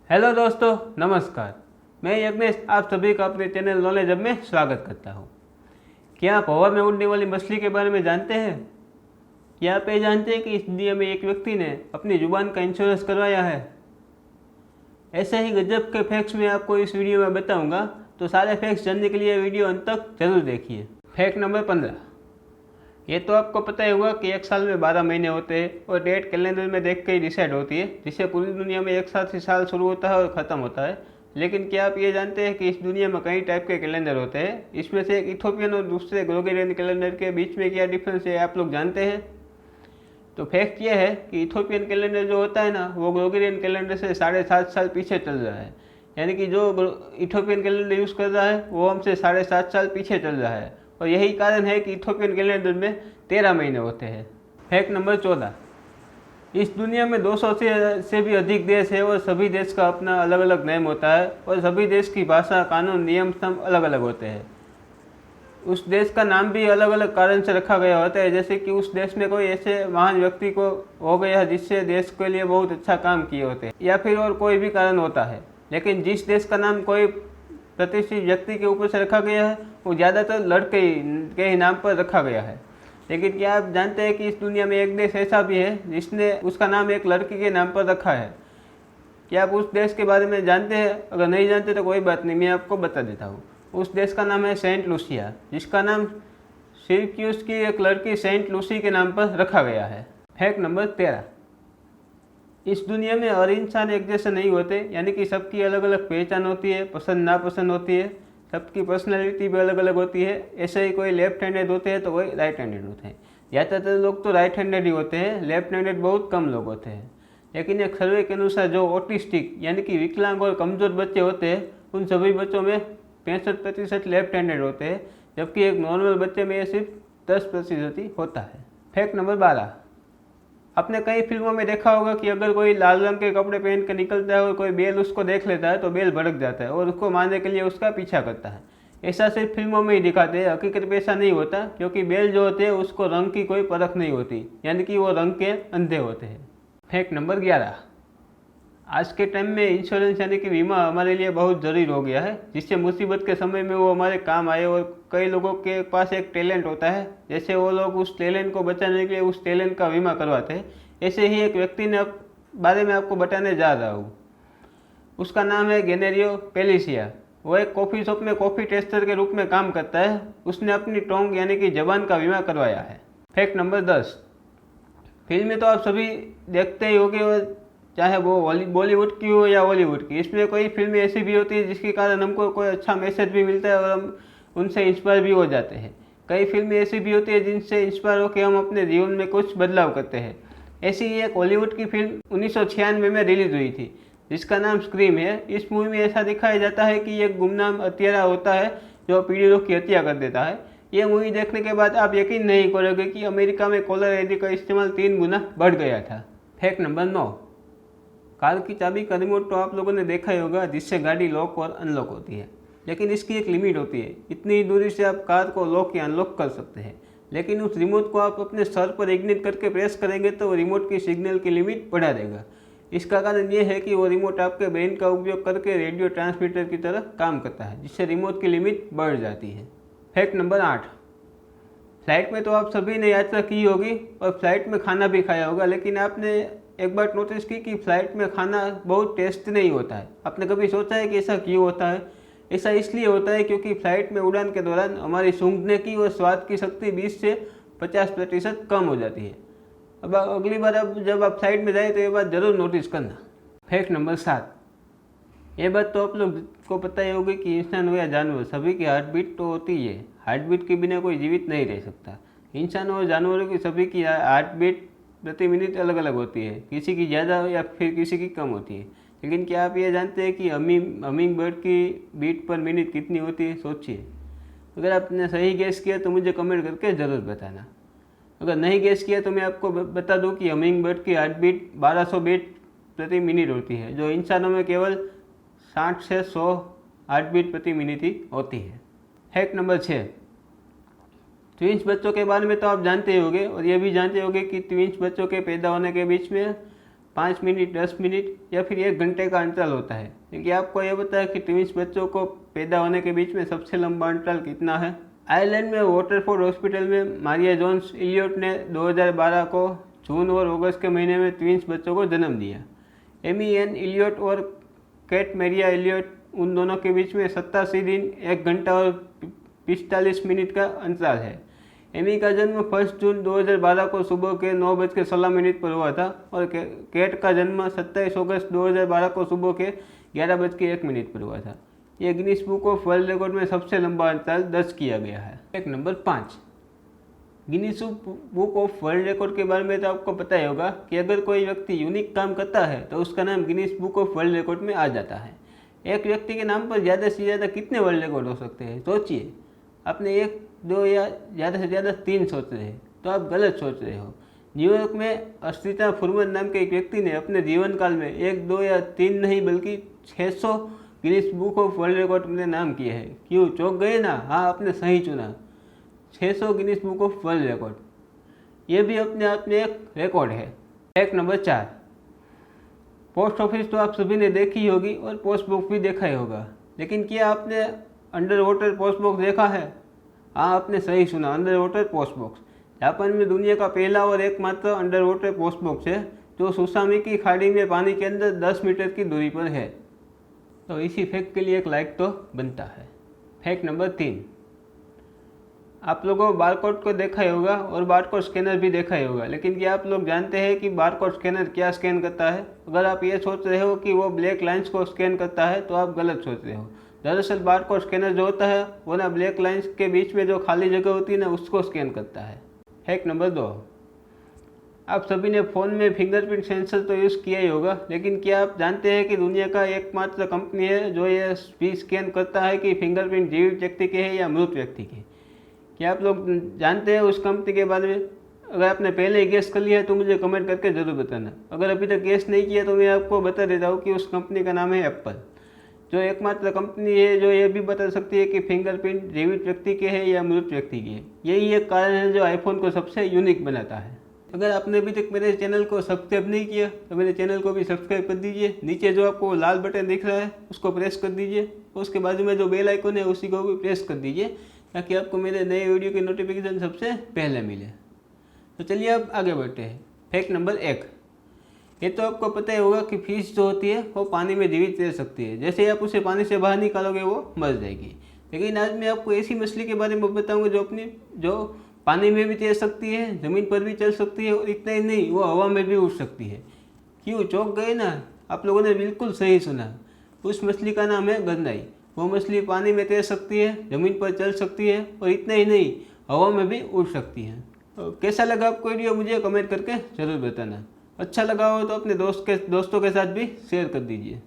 Hello दोस्तों, नमस्कार। मैं यज्ञेश आप सभी का अपने चैनल नॉलेज हब में स्वागत करता हूँ। क्या आप हवा में उड़ने वाली मछली के बारे में जानते हैं? क्या आप ये जानते हैं कि इस दुनिया में एक व्यक्ति ने अपनी जुबान का इंश्योरेंस करवाया है? ऐसे ही गजब के फैक्ट्स मैं आपको इस वीडियो में बताऊंगा, तो सारे फैक्ट्स जानने के लिए वीडियो अंत तक जरूर देखिए। Fact number 15। ये तो आपको पता ही होगा कि एक साल में 12 महीने होते हैं और डेट कैलेंडर में देख के ही डिसाइड होती है, जिससे पूरी दुनिया में एक साथ ही साल शुरू होता है और ख़त्म होता है। लेकिन क्या आप ये जानते हैं कि इस दुनिया में कई टाइप के कैलेंडर होते हैं? इसमें से एक इथोपियन और दूसरे ग्रेगोरियन कैलेंडर के बीच में क्या डिफरेंस है आप लोग जानते हैं? तो फैक्ट ये है कि इथोपियन कैलेंडर जो होता है ना, वो ग्रेगोरियन कैलेंडर से 7.5 साल पीछे चल रहा है। यानी कि जो इथोपियन कैलेंडर यूज़ कर रहा है वो हमसे 7.5 साल पीछे चल रहा है, और यही कारण है कि इथोपियन कैलेंडर में 13 महीने होते हैं। Fact number 14। इस दुनिया में 200 से भी अधिक देश है और सभी देश का अपना अलग अलग नेम होता है, और सभी देश की भाषा, कानून, नियम स्तंभ अलग अलग होते हैं। उस देश का नाम भी अलग अलग कारण से रखा गया होता है, जैसे कि उस देश में कोई ऐसे महान व्यक्ति को हो गया जिससे देश के लिए बहुत अच्छा काम किए होते हैं, या फिर और कोई भी कारण होता है। लेकिन जिस देश का नाम कोई प्रतिष्ठित व्यक्ति के ऊपर से रखा गया है वो ज़्यादातर लड़के के ही नाम पर रखा गया है। लेकिन क्या आप जानते हैं कि इस दुनिया में एक देश ऐसा भी है जिसने उसका नाम एक लड़की के नाम पर रखा है? क्या आप उस देश के बारे में जानते हैं? अगर नहीं जानते तो कोई बात नहीं, मैं आपको बता देता हूँ। उस देश का नाम है सेंट लूसिया, जिसका नाम सिरक्यूस की एक लड़की सेंट लूसी के नाम पर रखा गया है। Fact number 13। इस दुनिया में हर इंसान एक जैसे नहीं होते, यानी कि सबकी अलग अलग पहचान होती है, पसंद नापसंद होती है, सबकी पर्सनैलिटी भी अलग अलग होती है। ऐसे ही कोई लेफ्ट हैंडेड होते हैं तो कोई राइट हैंडेड होते हैं। ज़्यादातर लोग तो राइट हैंडेड ही होते हैं, लेफ्ट हैंडेड बहुत कम लोग होते हैं। लेकिन एक सर्वे के अनुसार जो ऑटिस्टिक यानी कि विकलांग और कमज़ोर बच्चे होते हैं, उन सभी बच्चों में 65% लेफ्ट हैंडेड होते हैं, जबकि एक नॉर्मल बच्चे में ये सिर्फ 10% ही होता है। Fact number 12। आपने कई फिल्मों में देखा होगा कि अगर कोई लाल रंग के कपड़े पहन कर निकलता है और कोई बैल उसको देख लेता है तो बैल भड़क जाता है और उसको मारने के लिए उसका पीछा करता है। ऐसा सिर्फ फिल्मों में ही दिखाते हैं, हकीकत में ऐसा नहीं होता, क्योंकि बैल जो होते हैं उसको रंग की कोई परख नहीं होती, यानी कि वो रंग के अंधे होते हैं। Fact number 11। आज के टाइम में इंश्योरेंस यानी कि बीमा हमारे लिए बहुत ज़रूरी हो गया है, जिससे मुसीबत के समय में वो हमारे काम आए। और कई लोगों के पास एक टैलेंट होता है, जैसे वो लोग उस टैलेंट को बचाने के लिए उस टैलेंट का बीमा करवाते हैं। ऐसे ही एक व्यक्ति ने बारे में आपको बताने जा रहा हूँ। उसका नाम है गेनेरियो पेलिसिया। वो एक कॉफ़ी शॉप में कॉफ़ी टेस्टर के रूप में काम करता है। उसने अपनी टोंग यानी कि जबान का बीमा करवाया है। Fact number 10। फिल्में तो आप सभी देखते ही होंगे, चाहे वो बॉलीवुड की हो या हॉलीवुड की। इसमें कोई फिल्में ऐसी भी होती है जिसके कारण हमको कोई अच्छा मैसेज भी मिलता है और हम उनसे इंस्पायर भी हो जाते हैं। कई फिल्में ऐसी भी होती है जिनसे इंस्पायर होकर हम अपने जीवन में कुछ बदलाव करते हैं। ऐसी ही एक हॉलीवुड की फिल्म 1996 में रिलीज हुई थी, जिसका नाम स्क्रीम है। इस मूवी में ऐसा दिखाया जाता है कि एक गुमनाम हत्यारा होता है जो पीड़ितों की हत्या कर देता है। ये मूवी देखने के बाद आप यकीन नहीं करोगे कि अमेरिका में कॉलर आईडी का इस्तेमाल 3 गुना बढ़ गया था। Fact number 9। कार की चाबी का रिमोट तो आप लोगों ने देखा ही होगा, जिससे गाड़ी लॉक और अनलॉक होती है। लेकिन इसकी एक लिमिट होती है, इतनी दूरी से आप कार को लॉक या अनलॉक कर सकते हैं। लेकिन उस रिमोट को आप अपने सर पर इग्निट करके प्रेस करेंगे तो रिमोट की सिग्नल की लिमिट बढ़ा देगा। इसका कारण ये है कि वो रिमोट आपके ब्रेन का उपयोग करके रेडियो ट्रांसमीटर की तरह काम करता है, जिससे रिमोट की लिमिट बढ़ जाती है। Fact number 8। फ्लाइट में तो आप सभी ने यात्रा की होगी और फ्लाइट में खाना भी खाया होगा, लेकिन आपने एक बार नोटिस की कि फ्लाइट में खाना बहुत टेस्टी नहीं होता है। आपने कभी सोचा है कि ऐसा क्यों होता है? ऐसा इसलिए होता है क्योंकि फ्लाइट में उड़ान के दौरान हमारी सूंघने की और स्वाद की शक्ति 20 से 50% कम हो जाती है। अब अगली बार जब आप फ्लाइट में जाए तो ये बात ज़रूर नोटिस करना। Fact number 7। ये बात तो आप लोग को पता ही होगी कि इंसान हो या जानवर, सभी की हार्ट बीट तो होती ही है। हार्ट बीट के बिना कोई जीवित नहीं रह सकता। इंसानों और जानवरों की सभी की हार्ट बीट प्रति मिनट अलग अलग होती है, किसी की ज़्यादा या फिर किसी की कम होती है। लेकिन क्या आप ये जानते हैं कि हमिंग बर्ड की बीट पर मिनट कितनी होती है? सोचिए। अगर आपने सही गेस किया तो मुझे कमेंट करके ज़रूर बताना। अगर नहीं गेस किया तो मैं आपको बता दूं कि हमिंग बर्ड की हार्ट बीट 1200 बीट प्रति मिनट होती है, जो इंसानों में केवल 60 से 100 हार्ट बीट प्रति मिनट ही होती है। Fact number 6। ट्विंस बच्चों के बारे में तो आप जानते ही होंगे, और ये भी जानते होंगे कि ट्विंस बच्चों के पैदा होने के बीच में 5 मिनट, 10 मिनट या फिर 1 घंटे का अंतराल होता है। क्योंकि आपको यह पता है कि ट्विंस बच्चों को पैदा होने के बीच में सबसे लंबा अंतराल कितना है? आयरलैंड में वॉटरफोर्ड हॉस्पिटल में मारिया जोन्स इलियट ने 2012 को जून और अगस्त के महीने में ट्विंस बच्चों को जन्म दिया। एमी एन इलियट और कैट मैरिया इलियट, उन दोनों के बीच में 87 दिन, 1 घंटा और 45 मिनट का अंतराल है। एमी का जन्म 1 जून 2012 को सुबह के 9:16 पर हुआ था और कैट का जन्म 27 अगस्त 2012 को सुबह के 11:01 पर हुआ था। यह Guinness book of world record में सबसे लंबा अंतराल दर्ज किया गया है। Fact number 5, Guinness book of world record के बारे में तो आपको पता ही होगा कि अगर कोई व्यक्ति यूनिक काम करता है तो उसका नाम Guinness book of world record में आ जाता है। एक व्यक्ति के नाम पर ज़्यादा से ज़्यादा कितने वर्ल्ड रिकॉर्ड हो सकते हैं? सोचिए। आपने 1, 2 या ज़्यादा से ज़्यादा 3 सोच रहे हैं तो आप गलत सोच रहे हो। न्यूयॉर्क में अर्शिता फुरमन नाम के एक व्यक्ति ने अपने जीवन काल में 1, 2 या 3 नहीं बल्कि 600 Guinness book of world record में नाम किए हैं। क्यों, चौंक गए ना? हाँ, आपने सही चुना, 600 Guinness book of world record. ये भी अपने आप में एक रिकॉर्ड है। फैक्ट नंबर 4, पोस्ट ऑफिस तो आप सभी ने देखी होगी और पोस्ट बॉक्स भी देखा ही होगा, लेकिन क्या आपने अंडर वाटर पोस्ट बॉक्स देखा है? हाँ, आपने सही सुना, under water post box. Japan में दुनिया का पहला और एकमात्र अंडर वाटर पोस्ट बॉक्स है जो सुसामी की खाड़ी में पानी के अंदर 10 मीटर की दूरी पर है। तो इसी फैक्ट के लिए एक लाइक तो बनता है। फैक्ट नंबर 3, आप लोगों बारकोड को देखा ही होगा और बारकोड स्कैनर भी देखा ही होगा, लेकिन क्या आप लोग जानते हैं कि बारकोड स्कैनर क्या स्कैन करता है? अगर आप ये सोच रहे हो कि वो ब्लैक लाइंस को स्कैन करता है तो आप गलत सोच रहे हो। दरअसल बारकोड स्कैनर जो होता है वो ना ब्लैक लाइंस के बीच में जो खाली जगह होती है ना, उसको स्कैन करता है। फैक्ट नंबर 2, आप सभी ने फ़ोन में फिंगरप्रिंट सेंसर तो यूज़ किया ही होगा, लेकिन क्या आप जानते हैं कि दुनिया का एकमात्र कंपनी है जो ये भी स्कैन करता है कि फिंगरप्रिंट जीवित व्यक्ति के हैं या मृत व्यक्ति के? क्या आप लोग जानते हैं उस कंपनी के बारे में? अगर आपने पहले ही गेस कर लिया है तो मुझे कमेंट करके ज़रूर बताना। अगर अभी तक गेस नहीं किया तो मैं आपको बता देता हूँ कि उस कंपनी का नाम है एप्पल, जो एकमात्र कंपनी है जो ये भी बता सकती है कि फिंगरप्रिंट जीवित व्यक्ति के हैं या मृत व्यक्ति के। यही एक कारण है जो आईफोन को सबसे यूनिक बनाता है। अगर आपने अभी तक मेरे चैनल को सब्सक्राइब नहीं किया तो मेरे चैनल को भी सब्सक्राइब कर दीजिए। नीचे जो आपको लाल बटन दिख रहा है उसको प्रेस कर दीजिए, उसके बाजू में जो बेल आइकन है उसी को भी प्रेस कर दीजिए ताकि आपको मेरे नए वीडियो की नोटिफिकेशन सबसे पहले मिले। तो चलिए अब आगे बढ़ते हैं। फैक्ट नंबर 1, ये तो आपको पता ही होगा कि फिश जो होती है वो पानी में जीवित रह सकती है। जैसे ही आप उसे पानी से बाहर निकालोगे वो मर जाएगी। लेकिन आज मैं आपको ऐसी मछली के बारे में बताऊंगा जो पानी में भी तैर सकती है, ज़मीन पर भी चल सकती है और इतना ही नहीं, वो हवा में भी उड़ सकती है। क्यों, चौंक गए ना? आप लोगों ने बिल्कुल सही सुना। उस मछली का नाम है गंगाई। वो मछली पानी में तैर सकती है, ज़मीन पर चल सकती है और इतना ही नहीं, हवा में भी उड़ सकती है। तो कैसा लगा आपको वीडियो मुझे कमेंट करके ज़रूर बताना। अच्छा लगा हो तो अपने दोस्तों के साथ भी शेयर कर दीजिए।